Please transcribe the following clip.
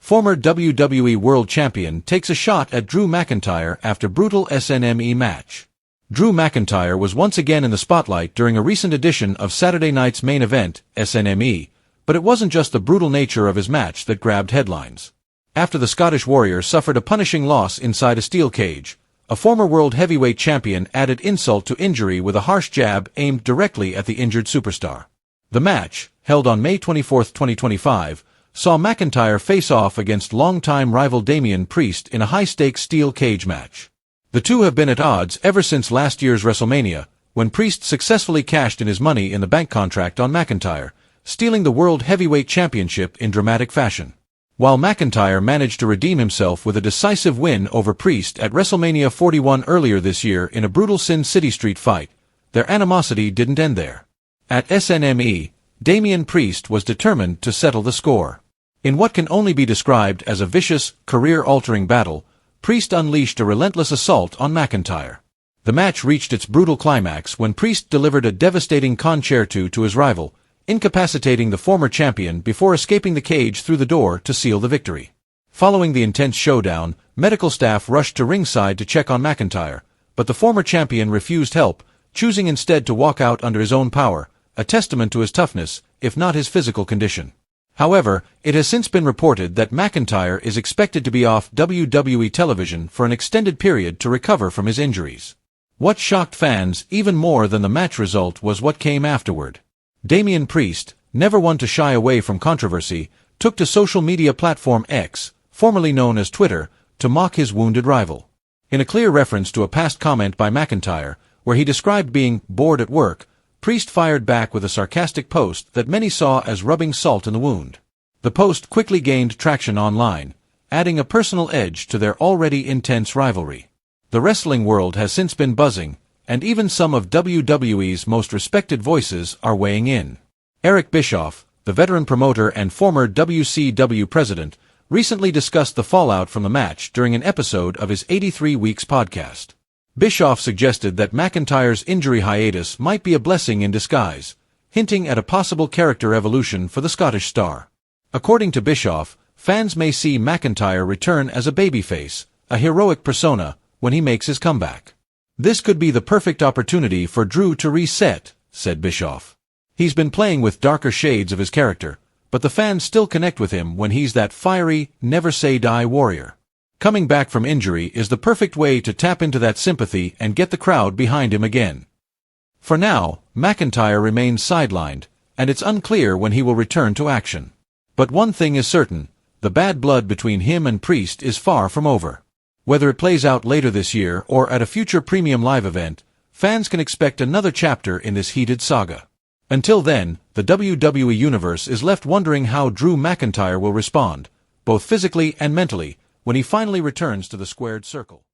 Former WWE World Champion takes a shot at Drew McIntyre after brutal SNME match. Drew McIntyre was once again in the spotlight during a recent edition of Saturday night's main event, SNME, but it wasn't just the brutal nature of his match that grabbed headlines. After the Scottish Warrior suffered a punishing loss inside a steel cage, a former World Heavyweight Champion added insult to injury with a harsh jab aimed directly at the injured superstar. The match, held on May 24, 2025, saw McIntyre face off against longtime rival Damian Priest in a high-stakes steel cage match. The two have been at odds ever since last year's WrestleMania, when Priest successfully cashed in his Money in the Bank contract on McIntyre, stealing the World Heavyweight Championship in dramatic fashion. While McIntyre managed to redeem himself with a decisive win over Priest at WrestleMania 41 earlier this year in a brutal Sin City Street fight, their animosity didn't end there. At SNME, Damian Priest was determined to settle the score. In what can only be described as a vicious, career-altering battle, Priest unleashed a relentless assault on McIntyre. The match reached its brutal climax when Priest delivered a devastating concerto to his rival, incapacitating the former champion before escaping the cage through the door to seal the victory. Following the intense showdown, medical staff rushed to ringside to check on McIntyre, but the former champion refused help, choosing instead to walk out under his own power, a testament to his toughness, if not his physical condition. However, it has since been reported that McIntyre is expected to be off WWE television for an extended period to recover from his injuries. What shocked fans even more than the match result was what came afterward. Damian Priest, never one to shy away from controversy, took to social media platform X, formerly known as Twitter, to mock his wounded rival. In a clear reference to a past comment by McIntyre, where he described being bored at work, Priest fired back with a sarcastic post that many saw as rubbing salt in the wound. The post quickly gained traction online, adding a personal edge to their already intense rivalry. The wrestling world has since been buzzing, and even some of WWE's most respected voices are weighing in. Eric Bischoff, the veteran promoter and former WCW president, recently discussed the fallout from the match during an episode of his 83 Weeks podcast. Bischoff suggested that McIntyre's injury hiatus might be a blessing in disguise, hinting at a possible character evolution for the Scottish star. According to Bischoff, fans may see McIntyre return as a babyface, a heroic persona, when he makes his comeback. This could be the perfect opportunity for Drew to reset, said Bischoff. He's been playing with darker shades of his character, but the fans still connect with him when he's that fiery, never-say-die warrior. Coming back from injury is the perfect way to tap into that sympathy and get the crowd behind him again. For now, McIntyre remains sidelined, and it's unclear when he will return to action. But one thing is certain, the bad blood between him and Priest is far from over. Whether it plays out later this year or at a future premium live event, fans can expect another chapter in this heated saga. Until then, the WWE Universe is left wondering how Drew McIntyre will respond, both physically and mentally, when he finally returns to the squared circle.